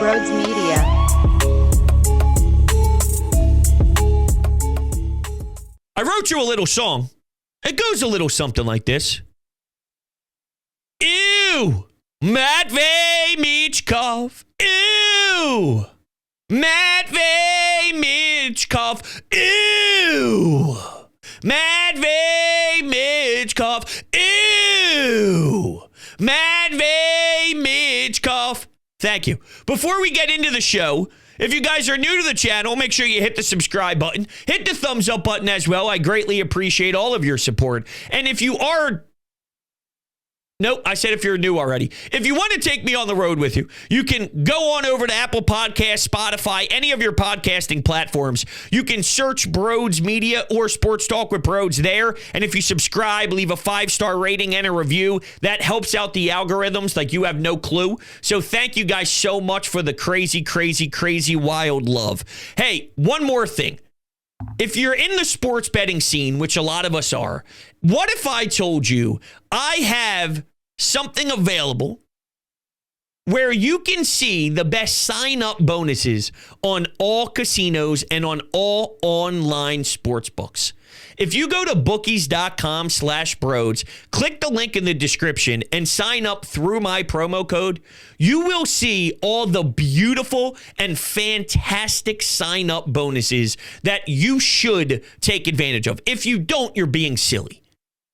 Broads Media. I wrote you a little song. It goes a little something like this. Ew! Matvei Michkov. Ew! Matvei Michkov. Ew! Matvei Michkov. Ew! Matvei Michkov. Thank you. Before we get into the show, if you guys are new to the channel, make sure you hit the subscribe button. Hit the thumbs up button as well. I greatly appreciate all of your support. And if you are... Nope, I said if you're new already. If you want to take me on the road with you, you can go on over to Apple Podcasts, Spotify, any of your podcasting platforms. You can search Broads Media or Sports Talk with Broads there. And if you subscribe, leave a 5-star rating and a review. That helps out the algorithms like you have no clue. So thank you guys so much for the crazy, crazy, crazy wild love. Hey, one more thing. If you're in the sports betting scene, which a lot of us are, what if I told you I have something available where you can see the best sign-up bonuses on all casinos and on all online sports books? If you go to bookies.com/broads, click the link in the description and sign up through my promo code, you will see all the beautiful and fantastic sign-up bonuses that you should take advantage of. If you don't, you're being silly.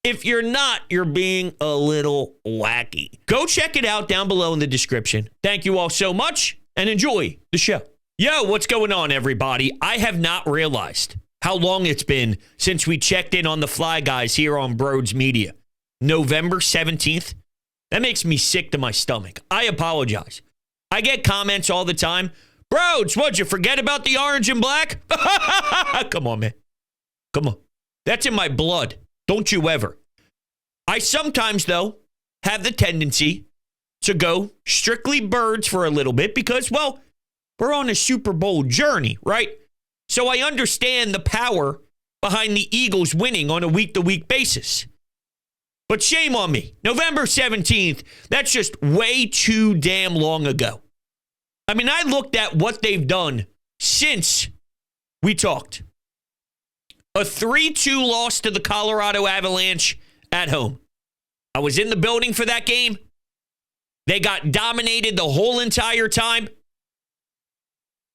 If you're not, you're being a little wacky. Go check it out down below in the description. Thank you all so much and enjoy the show. Yo, what's going on, everybody? I have not realized how long it's been since we checked in on the Fly Guys here on Broads Media. November 17th. That makes me sick to my stomach. I apologize. I get comments all the time. Broads, what'd you forget about the orange and black? Come on, man. Come on. That's in my blood. Don't you ever. I sometimes, though, have the tendency to go strictly birds for a little bit because, well, we're on a Super Bowl journey, right? So I understand the power behind the Eagles winning on a week-to-week basis. But shame on me. November 17th, that's just way too damn long ago. I mean, I looked at what they've done since we talked. A 3-2 loss to the Colorado Avalanche at home. I was in the building for that game. They got dominated the whole entire time.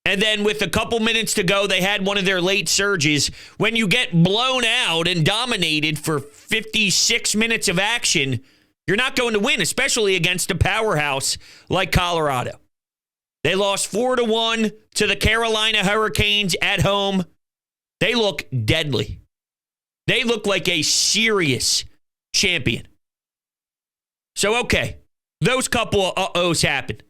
And then with a couple minutes to go, they had one of their late surges. When you get blown out and dominated for 56 minutes of action, you're not going to win, especially against a powerhouse like Colorado. They lost 4-1 to the Carolina Hurricanes at home. They look deadly. They look like a serious champion. So, okay, those couple of uh-ohs happened.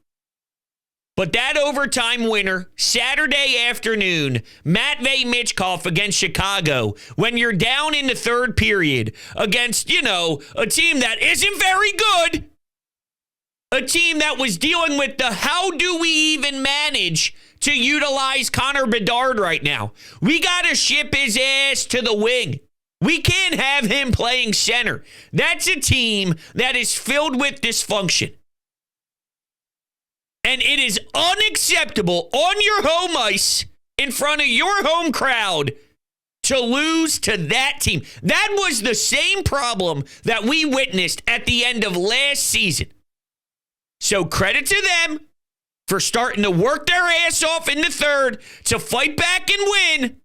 But that overtime winner, Saturday afternoon, Matvei Michkov against Chicago, when you're down in the third period against, a team that isn't very good, a team that was dealing with the how do we even manage to utilize Connor Bedard right now. We got to ship his ass to the wing. We can't have him playing center. That's a team that is filled with dysfunction. And it is unacceptable on your home ice in front of your home crowd to lose to that team. That was the same problem that we witnessed at the end of last season. So credit to them for starting to work their ass off in the third to fight back and win.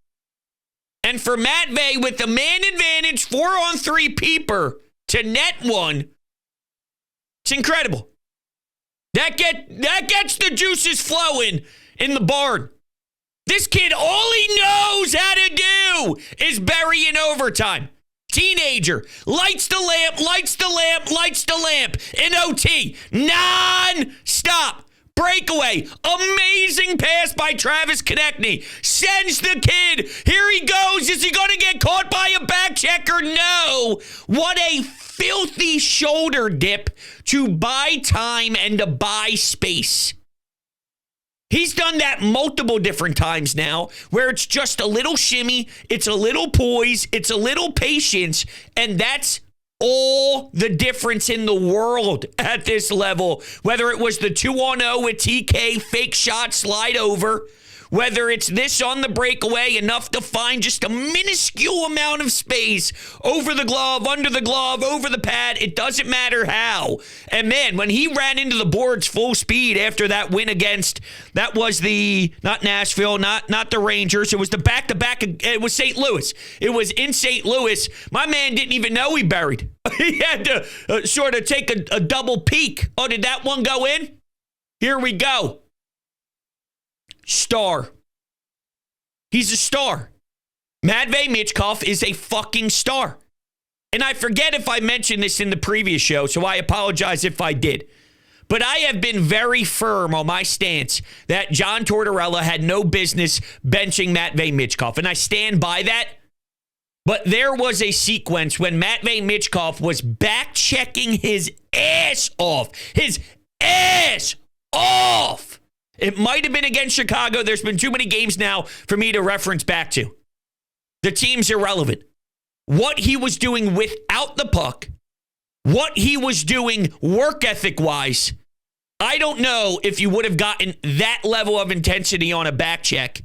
And for Matvei with the man advantage 4-on-3 peeper to net one. It's incredible. That gets the juices flowing in the barn. This kid, all he knows how to do is bury in overtime. Teenager, lights the lamp, lights the lamp, lights the lamp in OT. Non-stop. Breakaway. Amazing pass by Travis Konechny. Sends the kid. Here he goes. Is he going to get caught by a back checker? No. What a filthy shoulder dip to buy time and to buy space. He's done that multiple different times now where it's just a little shimmy, it's a little poise, it's a little patience, and that's all the difference in the world at this level, whether it was the 2-on-0 with TK, fake shot, slide over, whether it's this on the breakaway, enough to find just a minuscule amount of space over the glove, under the glove, over the pad. It doesn't matter how. And man, when he ran into the boards full speed after that win against, that was the, not Nashville, not the Rangers. It was the back-to-back. It was St. Louis. It was in St. Louis. My man didn't even know he buried. He had to sort of take a double peek. Oh, did that one go in? Here we go. Star. He's a star. Matvei Michkov is a fucking star. And I forget if I mentioned this in the previous show, so I apologize if I did. But I have been very firm on my stance that John Tortorella had no business benching Matvei Michkov, and I stand by that. But there was a sequence when Matvei Michkov was back-checking his ass off. His ass off! It might have been against Chicago. There's been too many games now for me to reference back to. The team's irrelevant. What he was doing without the puck, what he was doing work ethic-wise, I don't know if you would have gotten that level of intensity on a back check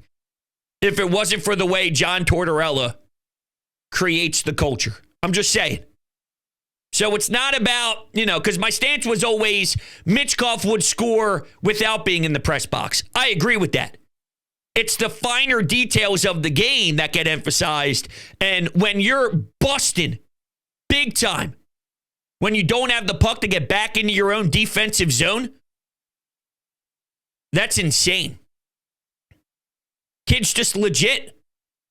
if it wasn't for the way John Tortorella creates the culture. I'm just saying. So it's not about, because my stance was always Michkov would score without being in the press box. I agree with that. It's the finer details of the game that get emphasized. And when you're busting big time, when you don't have the puck to get back into your own defensive zone, that's insane. Kid's just legit.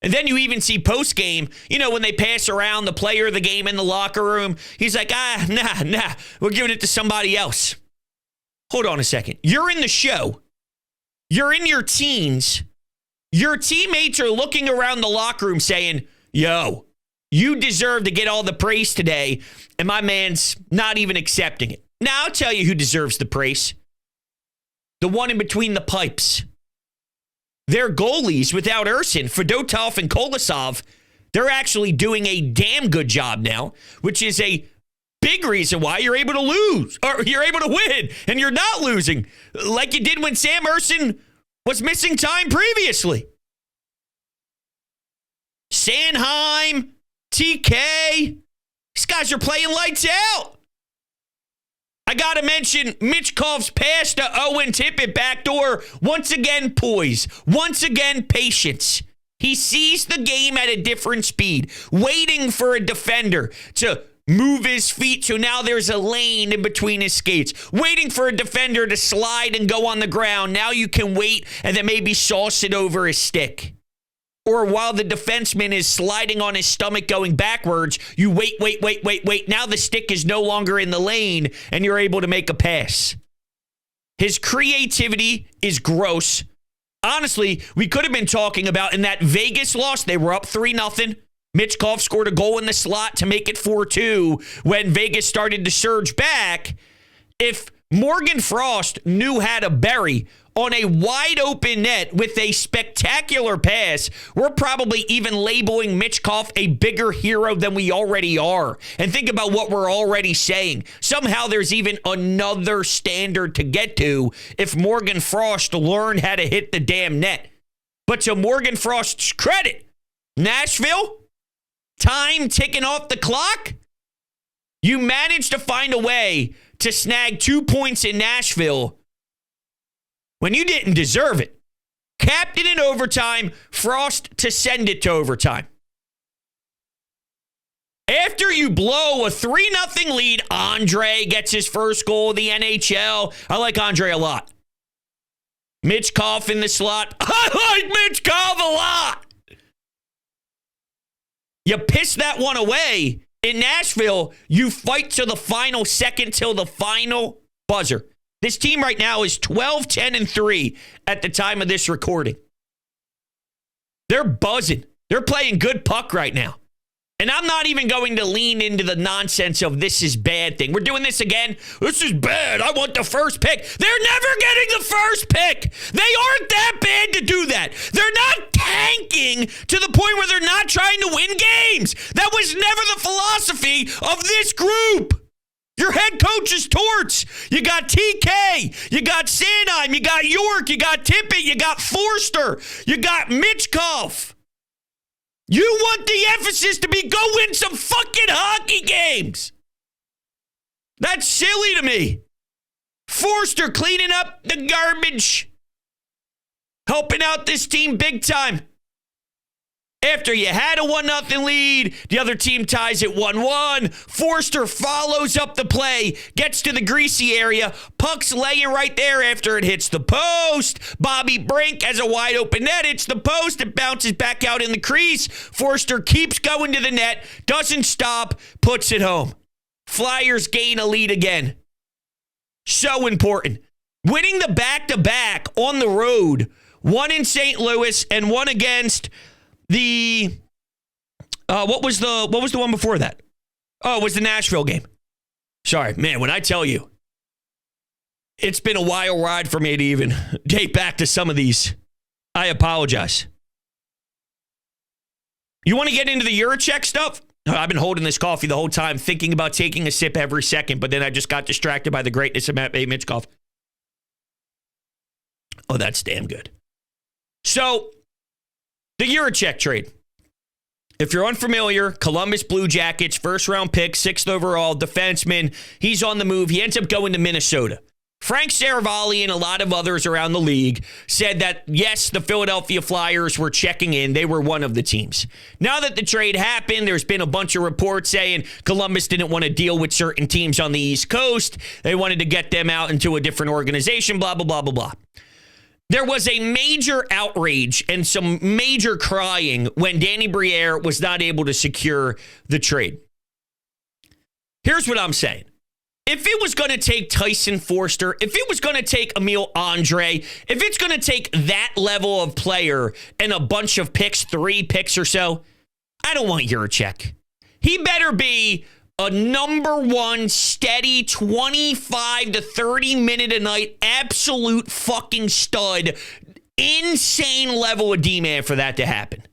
And then you even see post-game, when they pass around the player of the game in the locker room, he's like, nah, we're giving it to somebody else. Hold on a second. You're in the show. You're in your teens. Your teammates are looking around the locker room saying, yo, you deserve to get all the praise today, and my man's not even accepting it. Now, I'll tell you who deserves the praise. The one in between the pipes. Their goalies, without Ursin, Fedotov and Kolosov, they're actually doing a damn good job now, which is a big reason why you're able to lose, or you're able to win, and you're not losing, like you did when Sam Ursin was missing time previously. Sanheim, TK, these guys are playing lights out. I got to mention Michkov's pass to Owen Tippett backdoor. Once again, poise. Once again, patience. He sees the game at a different speed, waiting for a defender to move his feet so now there's a lane in between his skates. Waiting for a defender to slide and go on the ground. Now you can wait and then maybe sauce it over his stick. Or while the defenseman is sliding on his stomach going backwards, you wait. Now the stick is no longer in the lane and you're able to make a pass. His creativity is gross. Honestly, we could have been talking about in that Vegas loss, they were up 3-0. Michkov scored a goal in the slot to make it 4-2 when Vegas started to surge back. If Morgan Frost knew how to bury on a wide open net with a spectacular pass, we're probably even labeling Michkov a bigger hero than we already are. And think about what we're already saying. Somehow there's even another standard to get to if Morgan Frost learned how to hit the damn net. But to Morgan Frost's credit, Nashville, time ticking off the clock, you managed to find a way to snag 2 points in Nashville when you didn't deserve it. Captain in overtime, Frost to send it to overtime. After you blow a 3-0 lead, Andre gets his first goal of the NHL. I like Andre a lot. Michkov in the slot. I like Michkov a lot. You piss that one away. In Nashville, you fight to the final second till the final buzzer. This team right now is 12-10-3 at the time of this recording. They're buzzing. They're playing good puck right now. And I'm not even going to lean into the nonsense of this is bad thing. We're doing this again. This is bad. I want the first pick. They're never getting the first pick. They aren't that bad to do that. They're not tanking to the point where they're not trying to win games. That was never the philosophy philosophy of this group. Your head coach is Torts. You got TK. You got Sanheim. You got York. You got Tippett. You got Forster. You got Michkov. You want the emphasis to be go win some fucking hockey games. That's silly to me. Forster cleaning up the garbage. Helping out this team big time. After you had a 1-0 lead, the other team ties it 1-1. Forster follows up the play, gets to the greasy area. Puck's laying right there after it hits the post. Bobby Brink has a wide open net. It's the post. It bounces back out in the crease. Forster keeps going to the net, doesn't stop, puts it home. Flyers gain a lead again. So important. Winning the back-to-back on the road, one in St. Louis and one against the what was the one before that? Oh, it was the Nashville game. Sorry, man, when I tell you, it's been a wild ride for me to even date back to some of these. I apologize. You want to get into the Eurocheck stuff? I've been holding this coffee the whole time, thinking about taking a sip every second, but then I just got distracted by the greatness of Matvei Michkov. Oh, that's damn good. So, the Eurocheck trade. If you're unfamiliar, Columbus Blue Jackets, first-round pick, 6th overall, defenseman. He's on the move. He ends up going to Minnesota. Frank Saravalli and a lot of others around the league said that, yes, the Philadelphia Flyers were checking in. They were one of the teams. Now that the trade happened, there's been a bunch of reports saying Columbus didn't want to deal with certain teams on the East Coast. They wanted to get them out into a different organization, blah, blah, blah, blah, blah. There was a major outrage and some major crying when Danny Briere was not able to secure the trade. Here's what I'm saying. If it was going to take Tyson Forster, if it was going to take Emil Andre, if it's going to take that level of player and a bunch of picks, 3 picks or so, I don't want Yurachek. He better be a number one steady 25 to 30 minute a night absolute fucking stud, insane level of D-man for that to happen.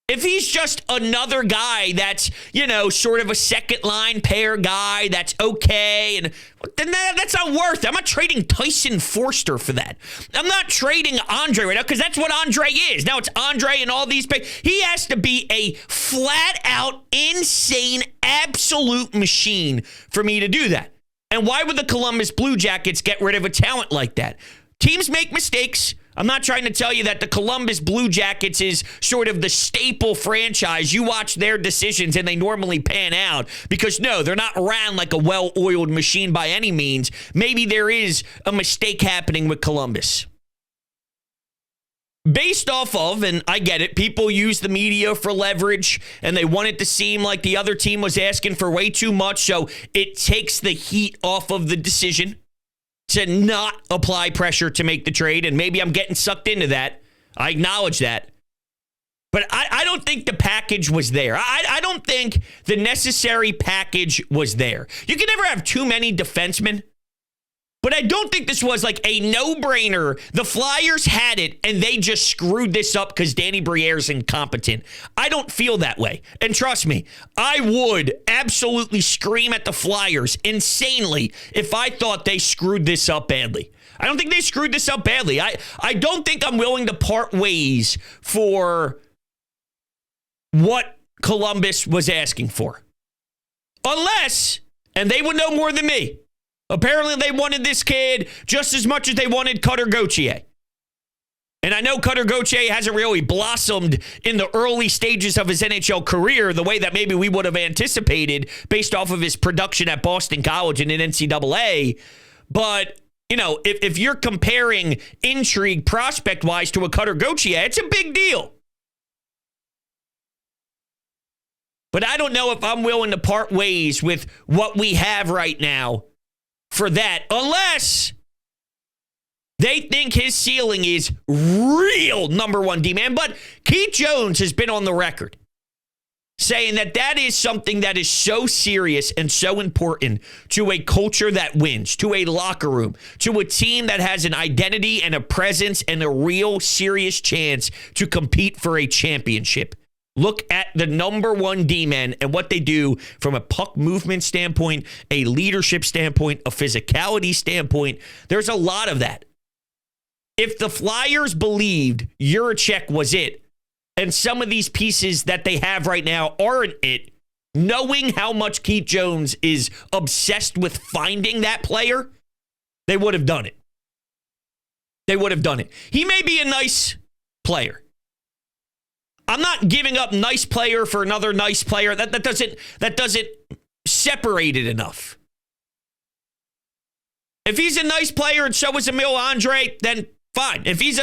If he's just another guy that's, sort of a second line pair guy that's okay, and then that's not worth it. I'm not trading Tyson Forster for that. I'm not trading Andre right now because that's what Andre is. Now it's Andre and all these picks. He has to be a flat out, insane, absolute machine for me to do that. And why would the Columbus Blue Jackets get rid of a talent like that? Teams make mistakes. I'm not trying to tell you that the Columbus Blue Jackets is sort of the staple franchise. You watch their decisions and they normally pan out because, no, they're not ran like a well-oiled machine by any means. Maybe there is a mistake happening with Columbus. Based off of, and I get it, people use the media for leverage and they want it to seem like the other team was asking for way too much, so it takes the heat off of the decision to not apply pressure to make the trade, and maybe I'm getting sucked into that. I acknowledge that. But I don't think the package was there. I don't think the necessary package was there. You can never have too many defensemen, but I don't think this was like a no-brainer. The Flyers had it, and they just screwed this up because Danny Briere's incompetent. I don't feel that way. And trust me, I would absolutely scream at the Flyers insanely if I thought they screwed this up badly. I don't think they screwed this up badly. I don't think I'm willing to part ways for what Columbus was asking for. Unless, and they would know more than me, apparently they wanted this kid just as much as they wanted Cutter Gauthier. And I know Cutter Gauthier hasn't really blossomed in the early stages of his NHL career the way that maybe we would have anticipated based off of his production at Boston College and in NCAA. But, if you're comparing intrigue prospect-wise to a Cutter Gauthier, it's a big deal. But I don't know if I'm willing to part ways with what we have right now for that, unless they think his ceiling is real number one D-man. But Keith Jones has been on the record saying that is something that is so serious and so important to a culture that wins, to a locker room, to a team that has an identity and a presence and a real serious chance to compete for a championship. Look at the number one D-man and what they do from a puck movement standpoint, a leadership standpoint, a physicality standpoint. There's a lot of that. If the Flyers believed Juracek was it, and some of these pieces that they have right now aren't it, knowing how much Keith Jones is obsessed with finding that player, they would have done it. They would have done it. He may be a nice player. I'm not giving up nice player for another nice player. That doesn't separate it enough. If he's a nice player and so is Emil Andre, then fine. If he's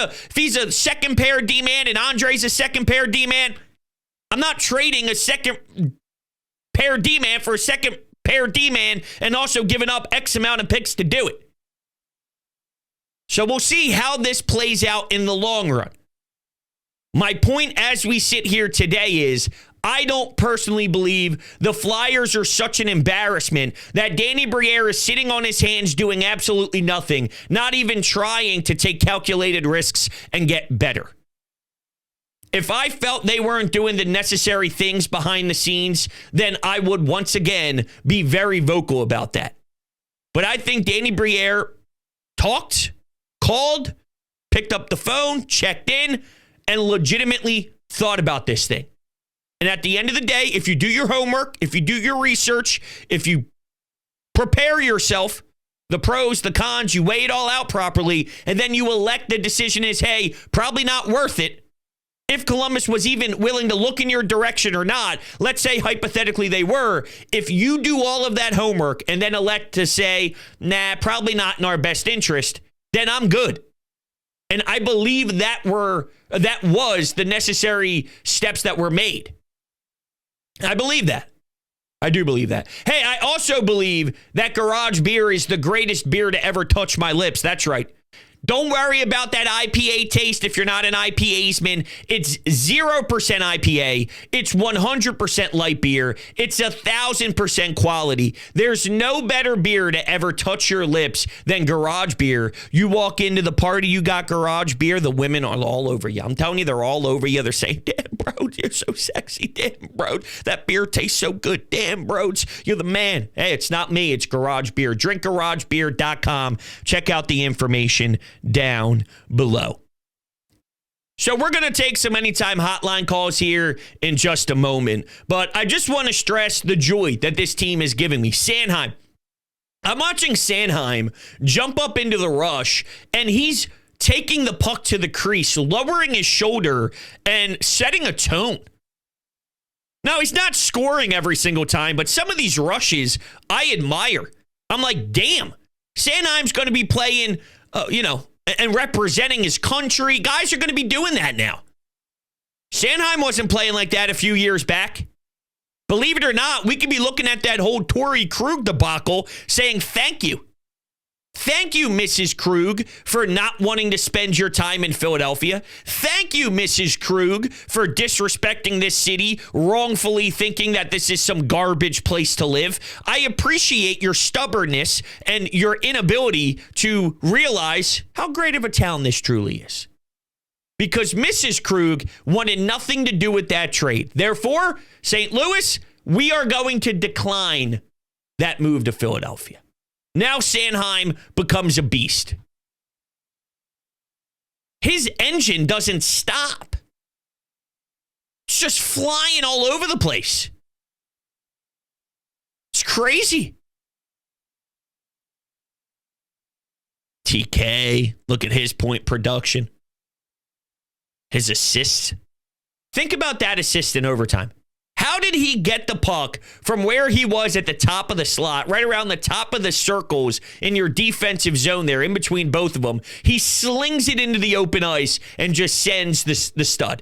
a second pair D-man and Andre's a second pair D-man, I'm not trading a second pair D-man for a second pair D-man and also giving up X amount of picks to do it. So we'll see how this plays out in the long run. My point as we sit here today is I don't personally believe the Flyers are such an embarrassment that Danny Briere is sitting on his hands doing absolutely nothing, not even trying to take calculated risks and get better. If I felt they weren't doing the necessary things behind the scenes, then I would once again be very vocal about that. But I think Danny Briere talked, called, picked up the phone, checked in, and legitimately thought about this thing. And at the end of the day, if you do your homework, if you do your research, if you prepare yourself, the pros, the cons, you weigh it all out properly, and then you elect the decision is, hey, probably not worth it. If Columbus was even willing to look in your direction or not, let's say hypothetically they were, if you do all of that homework and then elect to say, nah, probably not in our best interest, then I'm good. And I believe that was the necessary steps that were made. I believe that. I do believe that. Hey, I also believe that garage beer is the greatest beer to ever touch my lips. That's right. Don't worry about that IPA taste if you're not an IPAsman. It's 0% IPA. It's 100% light beer. It's 1,000% quality. There's no better beer to ever touch your lips than garage beer. You walk into the party, you got garage beer, the women are all over you. I'm telling you, they're all over you. They're saying, damn, bro, you're so sexy. Damn, bro, that beer tastes so good. Damn, bros, you're the man. Hey, it's not me. It's garage beer. DrinkGarageBeer.com. Check out the information down below. So we're going to take some anytime hotline calls here in just a moment, but I just want to stress the joy that this team is giving me. Sanheim. I'm watching Sanheim jump up into the rush, and he's taking the puck to the crease, lowering his shoulder, and setting a tone. Now, he's not scoring every single time, but some of these rushes I admire. I'm like, damn, Sanheim's going to be playing, and representing his country. Guys are going to be doing that now. Sanheim wasn't playing like that a few years back. Believe it or not, we could be looking at that whole Torrey Krug debacle saying thank you. Thank you, Mrs. Krug, for not wanting to spend your time in Philadelphia. Thank you, Mrs. Krug, for disrespecting this city, wrongfully thinking that this is some garbage place to live. I appreciate your stubbornness and your inability to realize how great of a town this truly is. Because Mrs. Krug wanted nothing to do with that trade. Therefore, St. Louis, we are going to decline that move to Philadelphia. Now Sanheim becomes a beast. His engine doesn't stop. It's just flying all over the place. It's crazy. TK, look at his point production. His assists. Think about that assist in overtime. How did he get the puck from where he was at the top of the slot, right around the top of the circles in your defensive zone there, in between both of them? He slings it into the open ice and just sends the stud.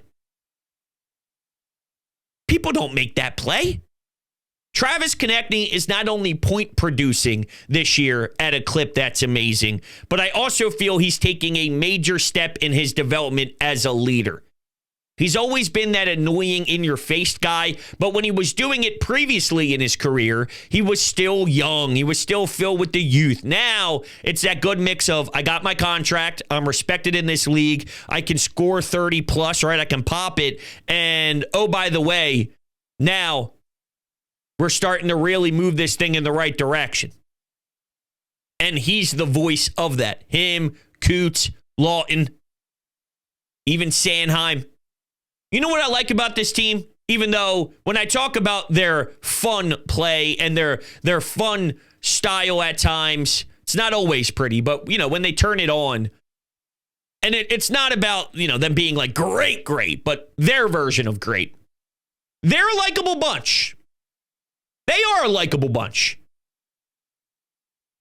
People don't make that play. Travis Konechny is not only point producing this year at a clip that's amazing, but I also feel he's taking a major step in his development as a leader. He's always been that annoying, in-your-face guy, but when he was doing it previously in his career, he was still young. He was still filled with the youth. Now, it's that good mix of, I got my contract, I'm respected in this league, I can score 30+, right? I can pop it, and oh, by the way, now we're starting to really move this thing in the right direction. And he's the voice of that. Him, Coots, Lawton, even Sanheim. You know what I like about this team? Even though when I talk about their fun play and their fun style at times, it's not always pretty, but, when they turn it on, and it's not about, them being like great, but their version of great. They're a likable bunch. They are a likable bunch.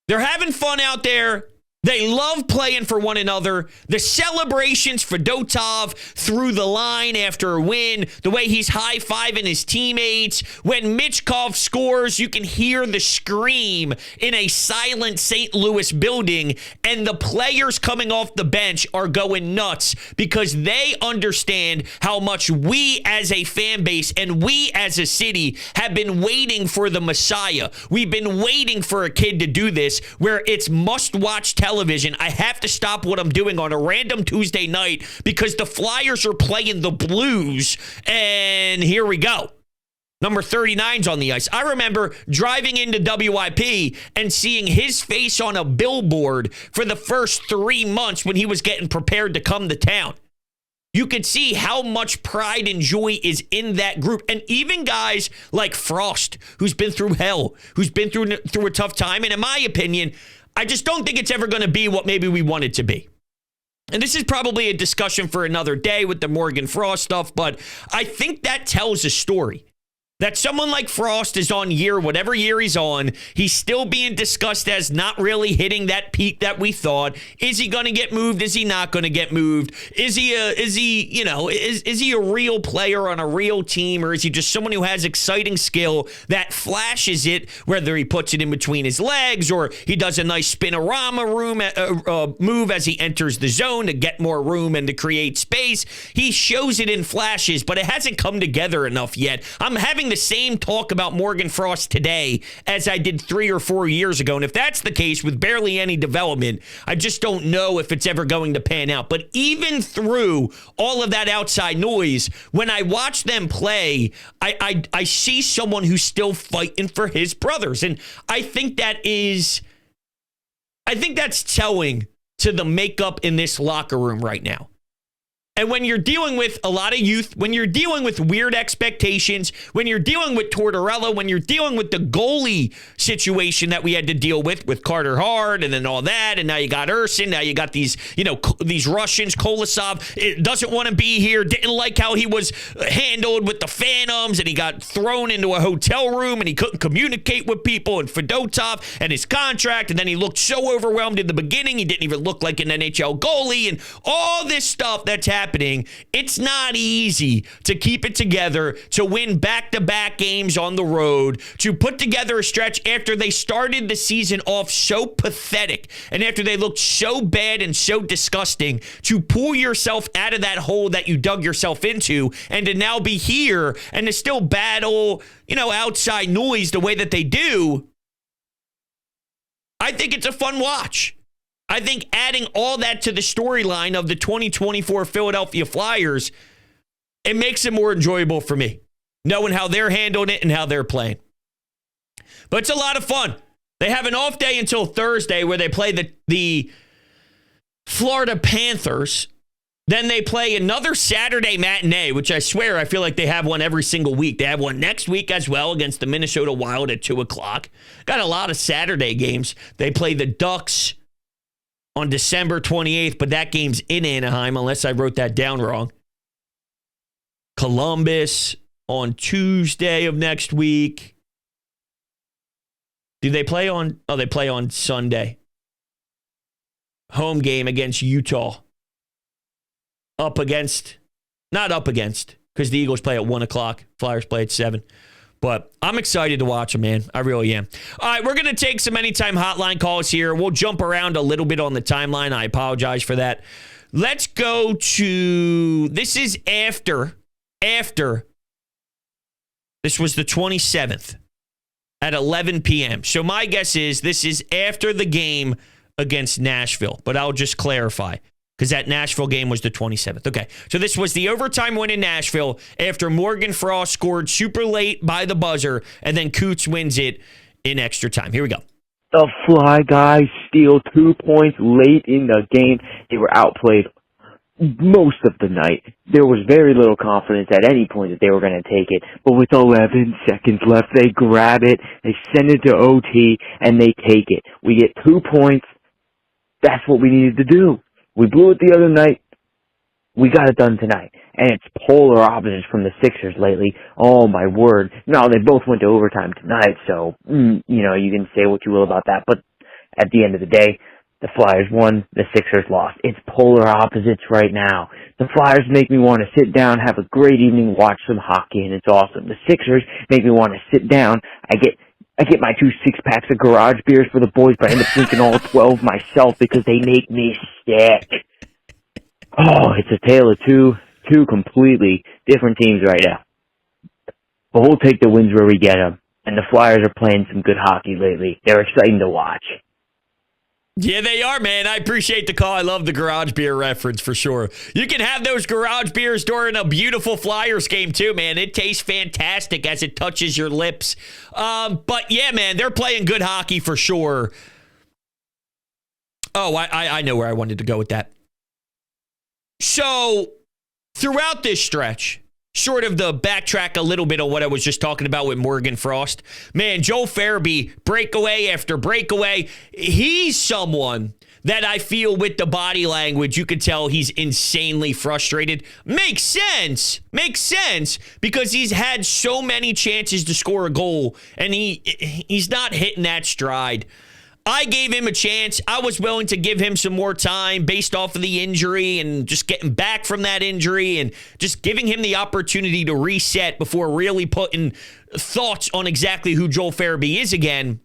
They're having fun out there. They love playing for one another. The celebrations for Dotov through the line after a win, the way he's high-fiving his teammates. When Michkov scores, you can hear the scream in a silent St. Louis building, and the players coming off the bench are going nuts because they understand how much we as a fan base and we as a city have been waiting for the Messiah. We've been waiting for a kid to do this where it's must-watch television. I have to stop what I'm doing on a random Tuesday night because the Flyers are playing the Blues, and here we go. Number 39's on the ice. I remember driving into WIP and seeing his face on a billboard for the first 3 months when he was getting prepared to come to town. You could see how much pride and joy is in that group. And even guys like Frost, who's been through hell, who's been through a tough time, and in my opinion, I just don't think it's ever going to be what maybe we want it to be. And this is probably a discussion for another day with the Morgan Frost stuff, but I think that tells a story. That someone like Frost is on whatever year he's on, he's still being discussed as not really hitting that peak that we thought. Is he going to get moved? Is he not going to get moved? Is he a real player on a real team, or is he just someone who has exciting skill that flashes it, whether he puts it in between his legs or he does a nice spinorama move as he enters the zone to get more room and to create space. He shows it in flashes, but it hasn't come together enough yet. I'm having the same talk about Morgan Frost today as I did 3 or 4 years ago. And if that's the case with barely any development, I just don't know if it's ever going to pan out. But even through all of that outside noise, when I watch them play, I see someone who's still fighting for his brothers. And I think that's telling to the makeup in this locker room right now. And when you're dealing with a lot of youth, when you're dealing with weird expectations, when you're dealing with Tortorella, when you're dealing with the goalie situation that we had to deal with Carter Hart and then all that, and now you got Ursin, now you got these Russians, Kolosov, it doesn't want to be here, didn't like how he was handled with the Phantoms, and he got thrown into a hotel room, and he couldn't communicate with people, and Fedotov and his contract, and then he looked so overwhelmed in the beginning, he didn't even look like an NHL goalie, and all this stuff that's happening. It's not easy to keep it together, to win back-to-back games on the road, to put together a stretch after they started the season off so pathetic and after they looked so bad and so disgusting, to pull yourself out of that hole that you dug yourself into and to now be here and to still battle, outside noise the way that they do. I think it's a fun watch. I think adding all that to the storyline of the 2024 Philadelphia Flyers, it makes it more enjoyable for me, knowing how they're handling it and how they're playing. But it's a lot of fun. They have an off day until Thursday where they play the Florida Panthers. Then they play another Saturday matinee, which I swear I feel like they have one every single week. They have one next week as well against the Minnesota Wild at 2 o'clock. Got a lot of Saturday games. They play the Ducks on December 28th, but that game's in Anaheim, unless I wrote that down wrong. Columbus on Tuesday of next week. Do they play on? Oh, they play on Sunday. Home game against Utah. Not up against, because the Eagles play at 1 o'clock. Flyers play at 7. But I'm excited to watch them, man. I really am. All right, we're going to take some anytime hotline calls here. We'll jump around a little bit on the timeline. I apologize for that. Let's go to, this is after, this was the 27th at 11 p.m. So my guess is this is after the game against Nashville, but I'll just clarify because that Nashville game was the 27th. Okay, so this was the overtime win in Nashville after Morgan Frost scored super late by the buzzer, and then Coots wins it in extra time. Here we go. The Fly Guys steal 2 points late in the game. They were outplayed most of the night. There was very little confidence at any point that they were going to take it, but with 11 seconds left, they grab it, they send it to OT, and they take it. We get 2 points. That's what we needed to do. We blew it the other night. We got it done tonight. And it's polar opposites from the Sixers lately. Oh, my word. No, they both went to overtime tonight, so, you can say what you will about that. But at the end of the day, the Flyers won, the Sixers lost. It's polar opposites right now. The Flyers make me want to sit down, have a great evening, watch some hockey, and it's awesome. The Sixers make me want to sit down. I get my 2 6-packs of garage beers for the boys, but I end up drinking all 12 myself because they make me sick. Oh, it's a tale of two completely different teams right now. But we'll take the wins where we get them. And the Flyers are playing some good hockey lately. They're exciting to watch. Yeah, they are, man. I appreciate the call. I love the garage beer reference for sure. You can have those garage beers during a beautiful Flyers game too, man. It tastes fantastic as it touches your lips. But yeah, man, they're playing good hockey for sure. Oh, I know where I wanted to go with that. So throughout this stretch, sort of the backtrack a little bit on what I was just talking about with Morgan Frost. Man, Joe Farabee, breakaway after breakaway. He's someone that I feel with the body language, you could tell he's insanely frustrated. Makes sense because he's had so many chances to score a goal and he's not hitting that stride. I gave him a chance. I was willing to give him some more time based off of the injury and just getting back from that injury and just giving him the opportunity to reset before really putting thoughts on exactly who Joel Farabee is again.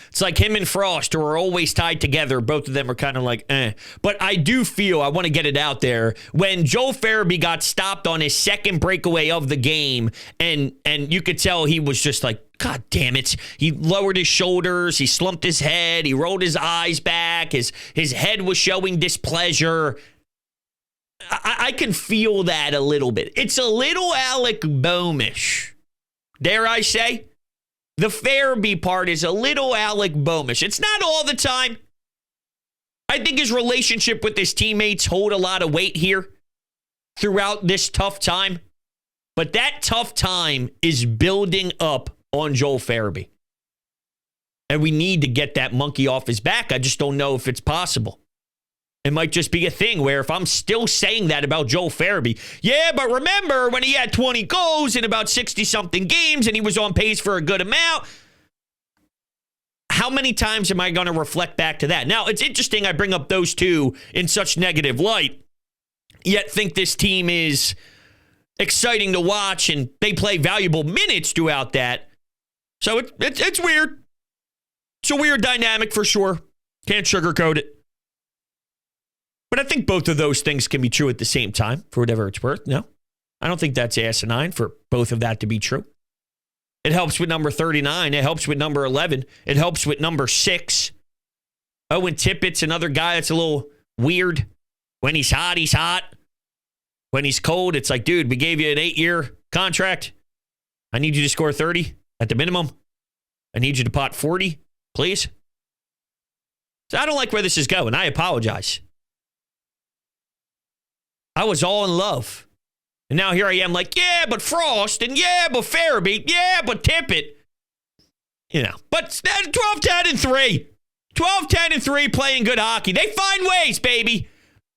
It's like him and Frost are always tied together. Both of them are kind of like, eh. But I do feel, I want to get it out there, when Joel Farabee got stopped on his second breakaway of the game, and you could tell he was just like, God damn it. He lowered his shoulders. He slumped his head. He rolled his eyes back. His head was showing displeasure. I can feel that a little bit. It's a little Alec Boehmish, dare I say. The Farabee part is a little Alec Boehmish. It's not all the time. I think his relationship with his teammates hold a lot of weight here throughout this tough time. But that tough time is building up on Joel Farabee. And we need to get that monkey off his back. I just don't know if it's possible. It might just be a thing where if I'm still saying that about Joel Farabee, yeah, but remember when he had 20 goals in about 60-something games and he was on pace for a good amount, how many times am I going to reflect back to that? Now, it's interesting I bring up those two in such negative light, yet think this team is exciting to watch and they play valuable minutes throughout that. So it's weird. It's a weird dynamic for sure. Can't sugarcoat it. But I think both of those things can be true at the same time, for whatever it's worth. No, I don't think that's asinine for both of that to be true. It helps with number 39. It helps with number 11. It helps with number 6. Owen Tippett's another guy that's a little weird. When he's hot, he's hot. When he's cold, it's like, dude, we gave you an 8-year contract. I need you to score 30 at the minimum. I need you to pot 40, please. So I don't like where this is going. I apologize. I was all in love. And now here I am like, yeah, but Frost, and yeah, but Farabee, yeah, but Tippett. You know, but 12-10-3. 12-10-3 playing good hockey. They find ways, baby.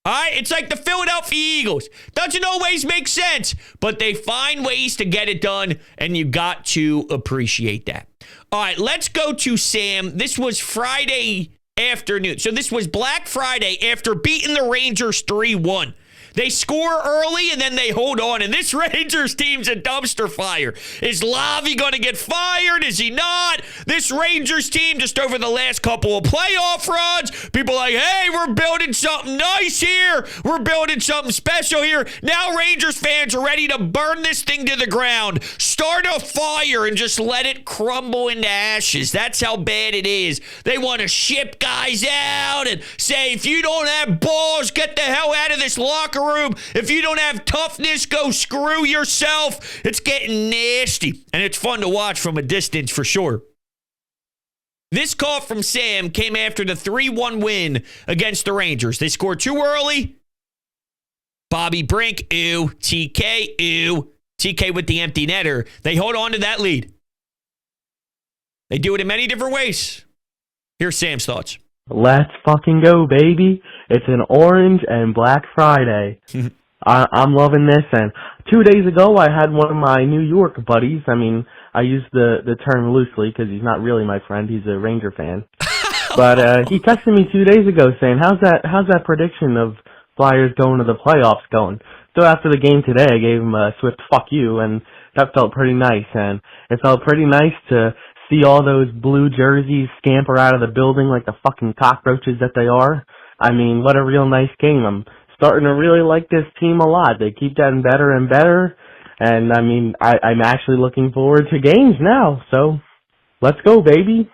All right? It's like the Philadelphia Eagles. Doesn't always make sense, but they find ways to get it done, and you got to appreciate that. All right, let's go to Sam. This was Friday afternoon. So this was Black Friday after beating the Rangers 3-1. They score early and then they hold on. And this Rangers team's a dumpster fire. Is Lavi going to get fired? Is he not? This Rangers team, just over the last couple of playoff runs, people are like, hey, we're building something nice here. We're building something special here. Now Rangers fans are ready to burn this thing to the ground. Start a fire and just let it crumble into ashes. That's how bad it is. They want to ship guys out and say, if you don't have balls, get the hell out of this locker room. If you don't have toughness, go screw yourself. It's getting nasty, and it's fun to watch from a distance for sure. This call from Sam came after the 3-1 win against the Rangers. They scored too early. Bobby Brink, ew. TK, ew. TK with the empty netter. They hold on to that lead. They do it in many different ways. Here's Sam's thoughts. Let's fucking go, baby. It's an orange and black Friday. I'm loving this. And 2 days ago, I had one of my New York buddies. I mean, I use the term loosely because he's not really my friend. He's a Ranger fan. But he texted me 2 days ago saying, how's that prediction of Flyers going to the playoffs going? So after the game today, I gave him a swift fuck you, and that felt pretty nice. And it felt pretty nice to see all those blue jerseys scamper out of the building like the fucking cockroaches that they are. I mean, what a real nice game. I'm starting to really like this team a lot. They keep getting better and better. And, I mean, I'm actually looking forward to games now. So, let's go, baby.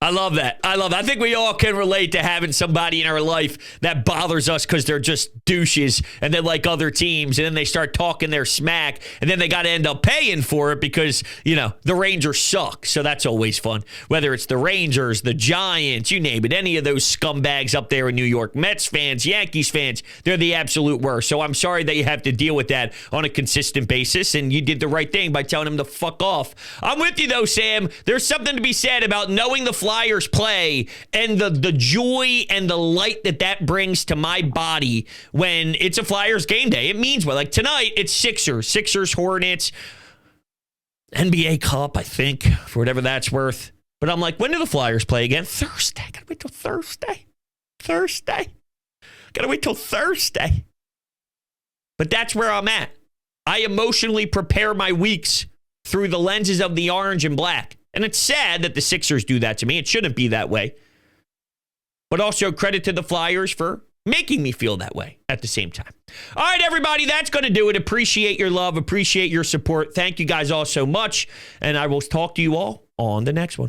I love that. I think we all can relate to having somebody in our life that bothers us because they're just douches and they like other teams, and then they start talking their smack, and then they got to end up paying for it because, you know, the Rangers suck. So that's always fun. Whether it's the Rangers, the Giants, you name it, any of those scumbags up there in New York, Mets fans, Yankees fans, they're the absolute worst. So I'm sorry that you have to deal with that on a consistent basis, and you did the right thing by telling them to fuck off. I'm with you, though, Sam. There's something to be said about knowing the Flyers play and the joy and the light that brings to my body when it's a Flyers game day. It means well. Like tonight, it's Sixers, Hornets, NBA Cup, I think, for whatever that's worth. But I'm like, when do the Flyers play again? Thursday. Gotta wait till Thursday. Gotta wait till Thursday. But that's where I'm at. I emotionally prepare my weeks through the lenses of the orange and black. And it's sad that the Sixers do that to me. It shouldn't be that way. But also credit to the Flyers for making me feel that way at the same time. All right, everybody, that's going to do it. Appreciate your love. Appreciate your support. Thank you guys all so much. And I will talk to you all on the next one.